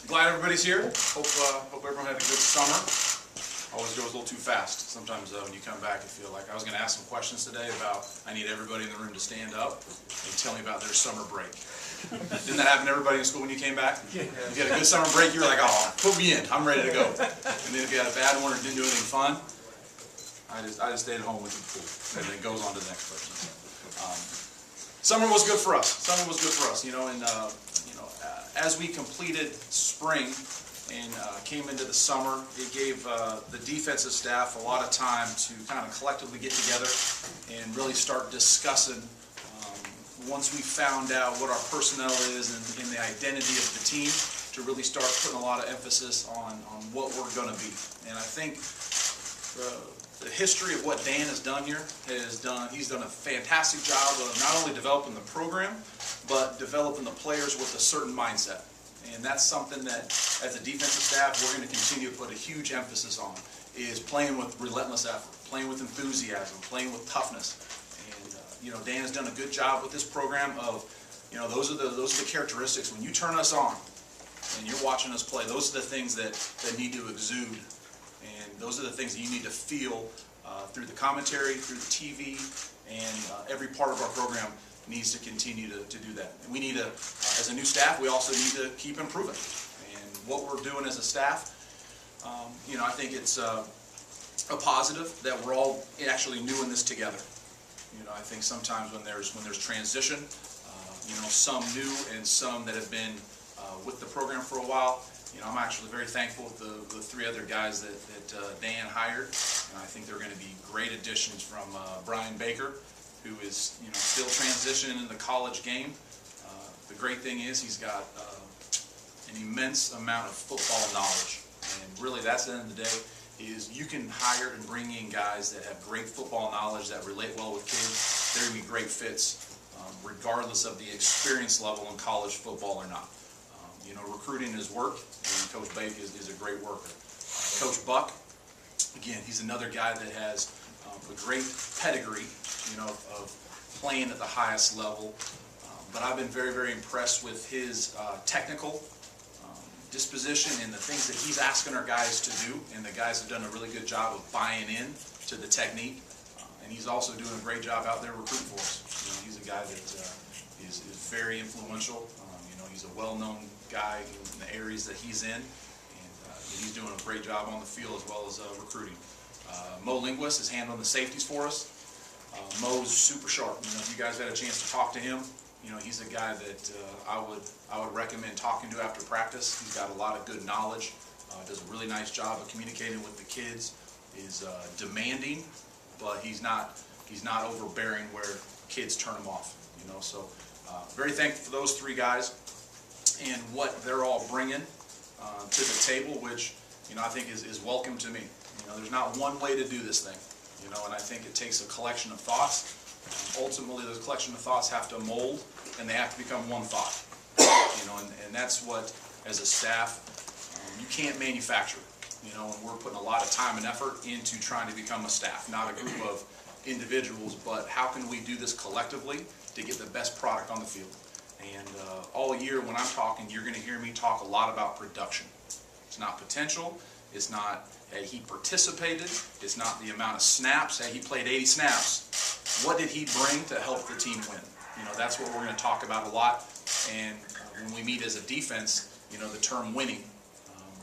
Glad everybody's here. Hope everyone had a good summer. Always goes a little too fast. Sometimes when you come back, you feel like I was going to ask some questions today about, I need everybody in the room to stand up and tell me about their summer break. Didn't that happen to everybody in school when you came back? Yeah. You had a good summer break, you were like, oh, put me in, I'm ready to go. And then if you had a bad one or didn't do anything fun, I just stayed at home with the pool. And then it goes on to the next person. Summer was good for us. Summer was good for us, as we completed spring and came into the summer, it gave the defensive staff a lot of time to kind of collectively get together and really start discussing once we found out what our personnel is and the identity of the team, to really start putting a lot of emphasis on what we're going to be. And I think the history of what Dan has done here, he's done a fantastic job of not only developing the program, but developing the players with a certain mindset. And that's something that, as a defensive staff, we're going to continue to put a huge emphasis on, is playing with relentless effort, playing with enthusiasm, playing with toughness. And Dan has done a good job with this program of, those are the characteristics. When you turn us on and you're watching us play, those are the things that need to exude. And those are the things that you need to feel through the commentary, through the TV, and every part of our program needs to continue to do that. And we need to, as a new staff, we also need to keep improving. And what we're doing as a staff, I think it's a positive that we're all actually new in this together. I think sometimes when there's transition, some new and some that have been with the program for a while, I'm actually very thankful with the three other guys that Dan hired. And I think they're going to be great additions, from Brian Baker, who is still transitioning in the college game. The great thing is he's got an immense amount of football knowledge, and really that's the end of the day, is you can hire and bring in guys that have great football knowledge, that relate well with kids. They're going to be great fits, regardless of the experience level in college football or not. Recruiting is work, and Coach Bake is a great worker. Coach Buck, again, he's another guy that has a great pedigree, of playing at the highest level. But I've been very, very impressed with his technical disposition and the things that he's asking our guys to do. And the guys have done a really good job of buying in to the technique. And he's also doing a great job out there recruiting for us. He's a guy that is very influential. He's a well-known guy in the areas that he's in. And he's doing a great job on the field as well as recruiting. Mo Linguist is handling the safeties for us. Mo's super sharp. If you guys had a chance to talk to him, he's a guy that I would recommend talking to after practice. He's got a lot of good knowledge. Does a really nice job of communicating with the kids. Is demanding, but he's not overbearing where kids turn him off. So very thankful for those three guys and what they're all bringing to the table, which I think is welcome to me. There's not one way to do this thing. And I think it takes a collection of thoughts. Ultimately, those collection of thoughts have to mold, and they have to become one thought. And that's what, as a staff, you can't manufacture. And we're putting a lot of time and effort into trying to become a staff, not a group of individuals, but how can we do this collectively to get the best product on the field. And all year when I'm talking, you're going to hear me talk a lot about production. It's not potential. It's not, hey, he participated. It's not the amount of snaps. Hey, he played 80 snaps. What did he bring to help the team win? That's what we're going to talk about a lot. And when we meet as a defense, the term winning,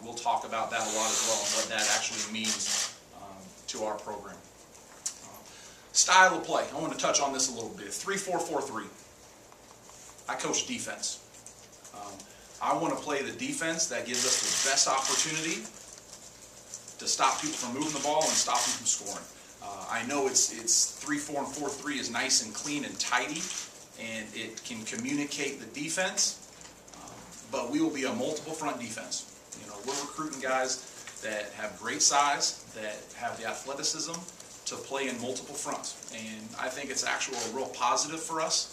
we'll talk about that a lot as well, and what that actually means to our program. Style of play. I want to touch on this a little bit. 3-4-4-3. I coach defense. I want to play the defense that gives us the best opportunity to stop people from moving the ball and stop them from scoring. I know it's 3-4 and 4-3 is nice and clean and tidy, and it can communicate the defense, but we will be a multiple front defense. We're recruiting guys that have great size, that have the athleticism to play in multiple fronts, and I think it's actually a real positive for us.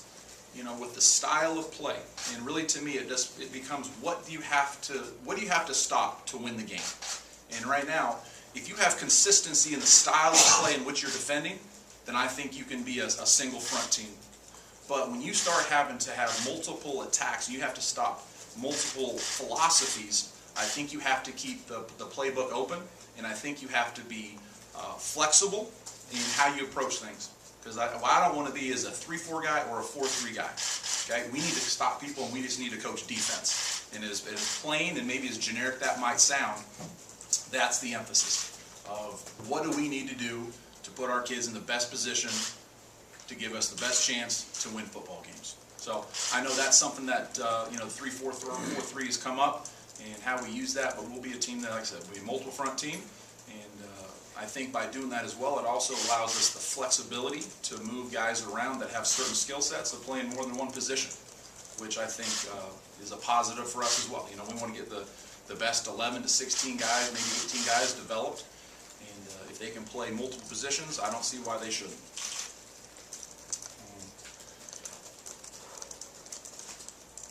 With the style of play, and really to me, it becomes what do you have to stop to win the game. And right now, if you have consistency in the style of play in which you're defending, then I think you can be a single front team. But when you start having to have multiple attacks, you have to stop multiple philosophies I think you have to keep the playbook open, and I think you have to be flexible in how you approach things. Because what I don't want to be is a 3-4 guy or a 4-3 guy. Okay, we need to stop people, and we just need to coach defense. And as plain and maybe as generic that might sound, that's the emphasis of what do we need to do to put our kids in the best position to give us the best chance to win football games. So I know that's something that 3-4-3 has come up, and how we use that. But we'll be a team that, like I said, we'll be a multiple front team, and I think by doing that as well, it also allows us the flexibility to move guys around that have certain skill sets of playing more than one position, which I think is a positive for us as well. You know, we want to get the best 11 to 16 guys, maybe 18 guys developed, and if they can play multiple positions, I don't see why they shouldn't.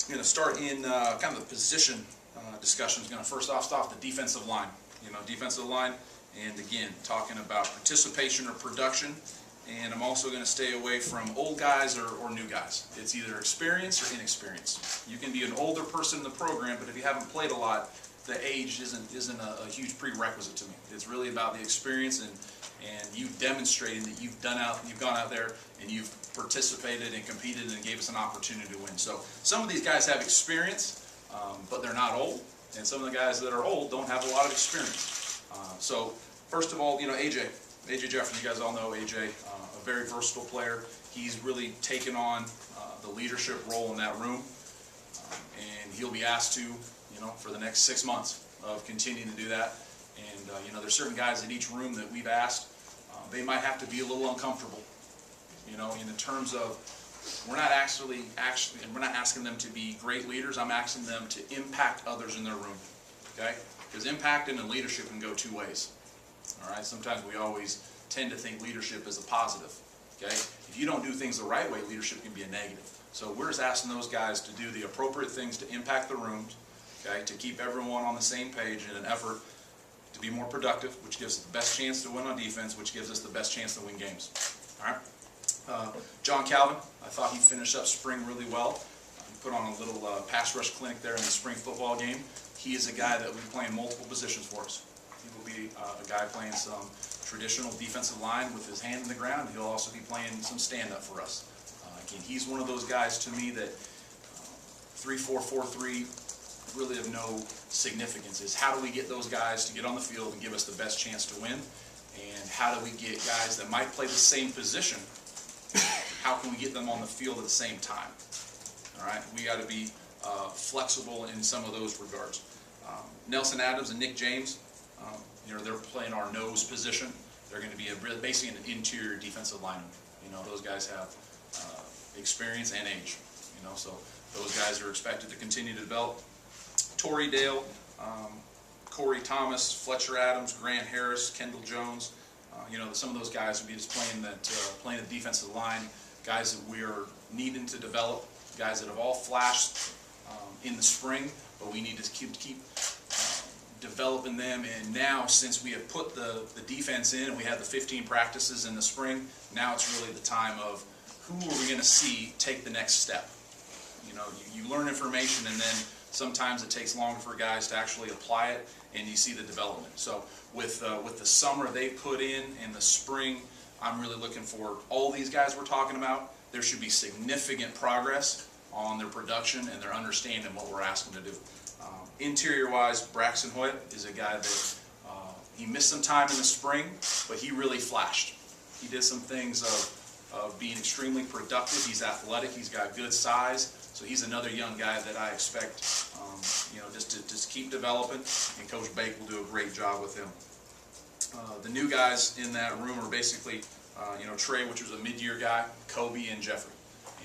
I'm going to start in kind of the position discussion. First off the defensive line. Defensive line, and again, talking about participation or production. And I'm also going to stay away from old guys or new guys. It's either experience or inexperience. You can be an older person in the program, but if you haven't played a lot, the age isn't a huge prerequisite to me. It's really about the experience and you demonstrating that you've gone out there and you've participated and competed and gave us an opportunity to win. So some of these guys have experience, but they're not old, and some of the guys that are old don't have a lot of experience. So first of all, AJ Jefferson, you guys all know AJ, a very versatile player. He's really taken on the leadership role in that room, and he'll be asked to, for the next 6 months of continuing to do that. And there's certain guys in each room that we've asked, they might have to be a little uncomfortable, in terms of we're not we're not asking them to be great leaders. I'm asking them to impact others in their room, okay? Because impacting and leadership can go two ways. All right, sometimes we always tend to think leadership is a positive, okay? If you don't do things the right way, leadership can be a negative. So we're just asking those guys to do the appropriate things to impact the rooms, okay, to keep everyone on the same page in an effort to be more productive, which gives us the best chance to win on defense, which gives us the best chance to win games. All right. John Calvin, I thought he finished up spring really well. He put on a little pass rush clinic there in the spring football game. He is a guy that will be playing multiple positions for us. He will be a guy playing some traditional defensive line with his hand in the ground. He'll also be playing some stand-up for us. Again, he's one of those guys to me that 3-4-4-3 really of no significance. Is how do we get those guys to get on the field and give us the best chance to win? And how do we get guys that might play the same position, how can we get them on the field at the same time? All right, we got to be flexible in some of those regards. Nelson Adams and Nick James, they're playing our nose position. They're going to be basically an interior defensive lineman. Those guys have experience and age. So those guys are expected to continue to develop. Torrey Dale, Corey Thomas, Fletcher Adams, Grant Harris, Kendall Jones. Some of those guys would be just playing the defensive line, guys that we are needing to develop, guys that have all flashed in the spring, but we need to keep developing them. And now, since we have put the defense in and we had the 15 practices in the spring, now it's really the time of who are we going to see take the next step. You learn information, and then sometimes it takes longer for guys to actually apply it, and you see the development. So with the summer they put in the spring, I'm really looking for all these guys we're talking about. There should be significant progress on their production and their understanding what we're asking to do. Interior-wise, Braxton Hoyt is a guy that he missed some time in the spring, but he really flashed. He did some things of being extremely productive. He's athletic. He's got good size. So he's another young guy that I expect, just keep developing, and Coach Bake will do a great job with him. The new guys in that room are basically, Trey, which was a mid-year guy, Kobe, and Jeffrey.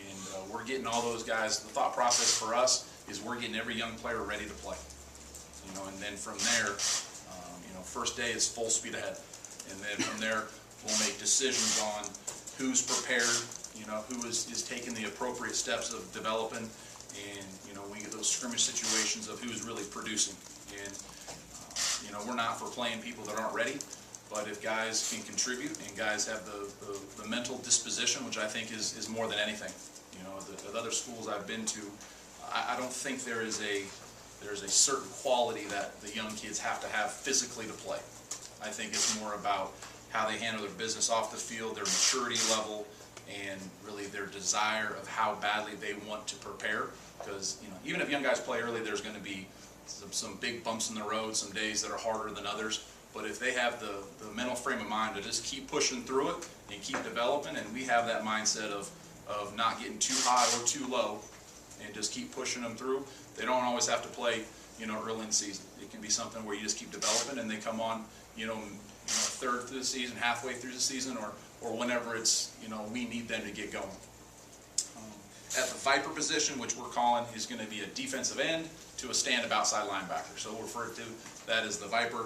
And we're getting all those guys. The thought process for us is we're getting every young player ready to play. And then from there, first day is full speed ahead. And then from there, we'll make decisions on who's prepared, who is taking the appropriate steps of developing, and, we get those scrimmage situations of who's really producing. And, we're not for playing people that aren't ready, but if guys can contribute and guys have the mental disposition, which I think is more than anything. The other schools I've been to, I don't think there is a there's a certain quality that the young kids have to have physically to play. I think it's more about how they handle their business off the field, their maturity level, and really their desire of how badly they want to prepare. Because even if young guys play early, there's going to be some big bumps in the road, some days that are harder than others. But if they have the mental frame of mind to just keep pushing through it and keep developing, and we have that mindset of not getting too high or too low, and just keep pushing them through, they don't always have to play early in the season. It can be something where you just keep developing, and they come on third through the season, halfway through the season, or whenever it's we need them to get going. At the Viper position, which we're calling, is going to be a defensive end to a stand-up outside linebacker. So we'll refer to that as the Viper.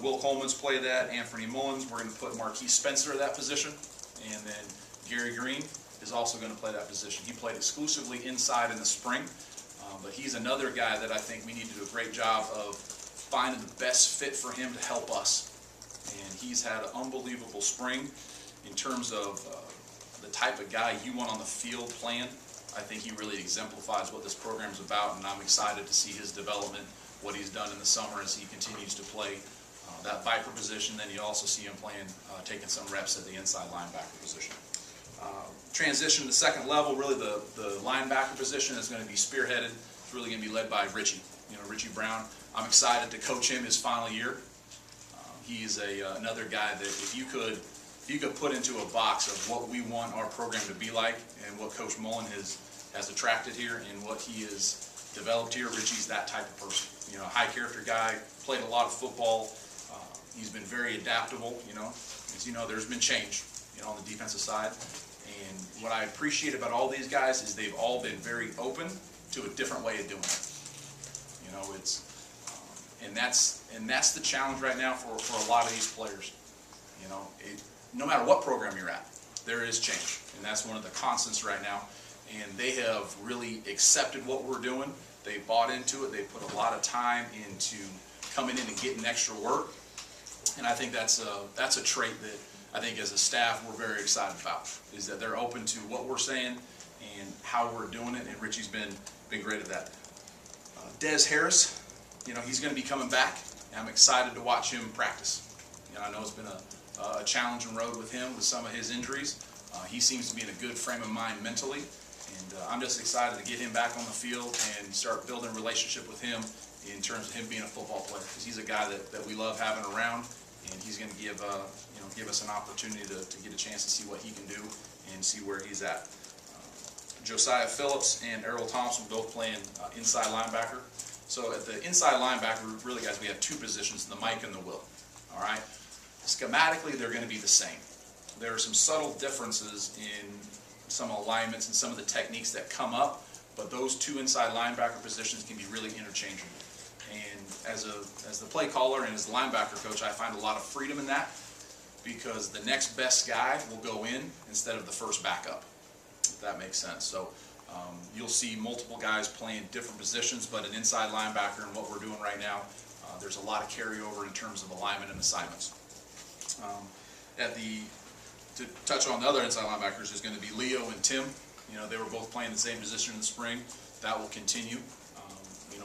Will Coleman's play that, Anthony Mullins. We're going to put Marquise Spencer at that position, and then Gary Green is also going to play that position. He played exclusively inside in the spring, but he's another guy that I think we need to do a great job of finding the best fit for him to help us. And he's had an unbelievable spring in terms of the type of guy you want on the field playing. I think he really exemplifies what this program is about, and I'm excited to see his development, what he's done in the summer as he continues to play that Viper position. Then you also see him playing, taking some reps at the inside linebacker position. Transition to the second level, really the linebacker position is going to be spearheaded. It's really going to be led by Richie. Richie Brown. I'm excited to coach him his final year. He's another guy that if you could put into a box of what we want our program to be like and what Coach Mullen has attracted here and what he has developed here, Richie's that type of person. High character guy, played a lot of football. He's been very adaptable. As you know, there's been change, on the defensive side. And what I appreciate about all these guys is they've all been very open to a different way of doing it. And that's the challenge right now for a lot of these players. No matter what program you're at, there is change, and that's one of the constants right now. And they have really accepted what we're doing. They bought into it. They put a lot of time into coming in and getting extra work. And I think that's a trait that I think as a staff we're very excited about, is that they're open to what we're saying and how we're doing it. And Richie's been great at that. Des Harris, he's going to be coming back, and I'm excited to watch him practice. I know it's been a challenging road with him with some of his injuries. He seems to be in a good frame of mind mentally, and I'm just excited to get him back on the field and start building a relationship with him in terms of him being a football player, because he's a guy that we love having around, and he's going to give us an opportunity to get a chance to see what he can do and see where he's at. Josiah Phillips and Errol Thompson both playing inside linebacker. So at the inside linebacker, really, guys, we have two positions, the Mike and the Will. All right? Schematically, they're going to be the same. There are some subtle differences in some alignments and some of the techniques that come up, but those two inside linebacker positions can be really interchangeable. And as the play caller and as the linebacker coach, I find a lot of freedom in that, because the next best guy will go in instead of the first backup, if that makes sense. So you'll see multiple guys playing different positions, but an inside linebacker and what we're doing right now, there's a lot of carryover in terms of alignment and assignments. To touch on the other inside linebackers is going to be Leo and Tim. They were both playing the same position in the spring. That will continue.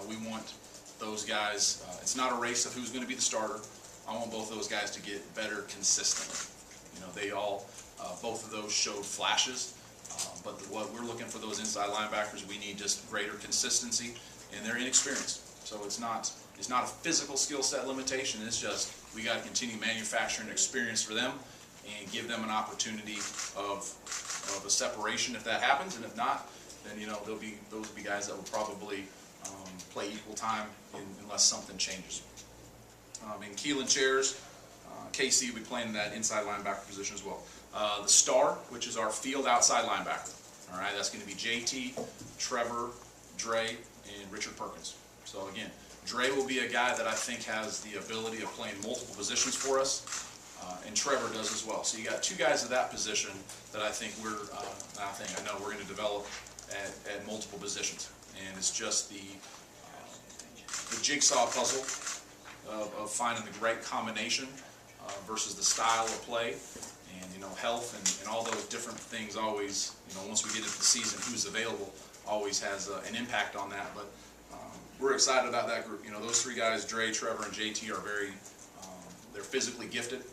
We want those guys. It's not a race of who's going to be the starter. I want both of those guys to get better consistently. They all, both of those showed flashes. But what we're looking for those inside linebackers, we need just greater consistency, and they're inexperienced. So it's not a physical skill set limitation. It's just we got to continue manufacturing experience for them and give them an opportunity of a separation if that happens, and if not, then those will be guys that will probably play equal time unless something changes. In Keelan Chairs, KC will be playing that inside linebacker position as well. The star, which is our field outside linebacker. All right, that's going to be JT, Trevor, Dre, and Richard Perkins. So again, Dre will be a guy that I think has the ability of playing multiple positions for us, and Trevor does as well. So you got two guys at that position that I think I know we're going to develop at multiple positions, and it's just the jigsaw puzzle of finding the right combination versus the style of play. And health and all those different things always, once we get into the season, who's available always has an impact on that. But we're excited about that group. You know, those three guys, Dre, Trevor, and JT, are very, they're physically gifted.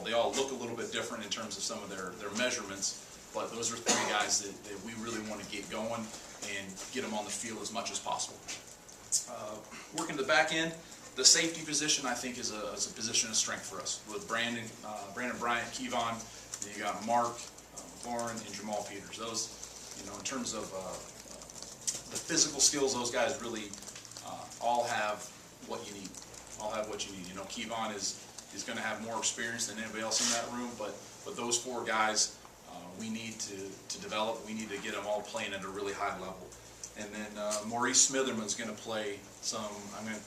They all look a little bit different in terms of some of their measurements, but those are three guys that we really want to get going and get them on the field as much as possible. Working the back end, the safety position I think is a position of strength for us. With Brandon Bryant, Kevon, then you got Mark, Lauren, and Jamal Peters. Those, you know, in terms of the physical skills, those guys really all have what you need. All have what you need. You know, Kevon is going to have more experience than anybody else in that room, but those four guys we need to develop. We need to get them all playing at a really high level. And then Maurice Smitherman's going to play some,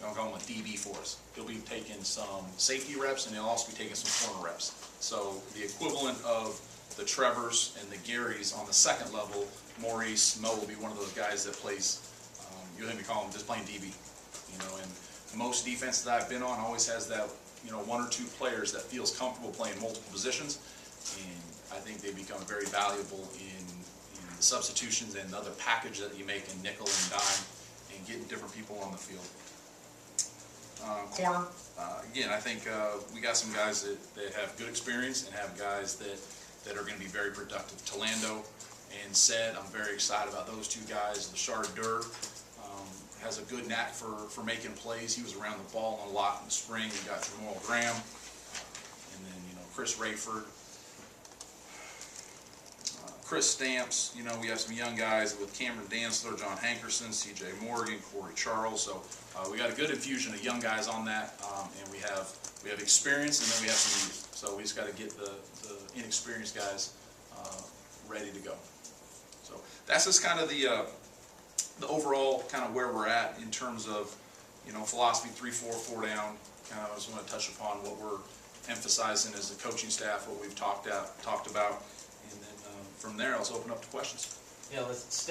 I'll call him a DB for us. He'll be taking some safety reps, and he'll also be taking some corner reps. So the equivalent of the Trevors and the Garys on the second level, Maurice Mo will be one of those guys that plays, you'll hear me call him just playing DB. You know, and most defenses that I've been on always has that, you know, one or two players that feels comfortable playing multiple positions, and I think they become very valuable in the substitutions and the other package that you make in nickel and dime and getting different people on the field. Corner, again, I think we got some guys that have good experience and have guys that are going to be very productive. Talando and Said, I'm very excited about those two guys. Lashard Durr has a good knack for making plays. He was around the ball a lot in the spring. We got Jamal Graham, and then, you know, Chris Rayford, Chris Stamps. You know, we have some young guys with Cameron Dantzler, John Hankerson, C.J. Morgan, Corey Charles. So we got a good infusion of young guys on that, and we have experience, and then we have some youth. So we just got to get the inexperienced guys ready to go. So that's just kind of the overall kind of where we're at in terms of, you know, philosophy 3-4, 4 down. Kind of I just want to touch upon what we're emphasizing as a coaching staff, what we've talked about, and then from there, let's open up to questions. Yeah, let's stay.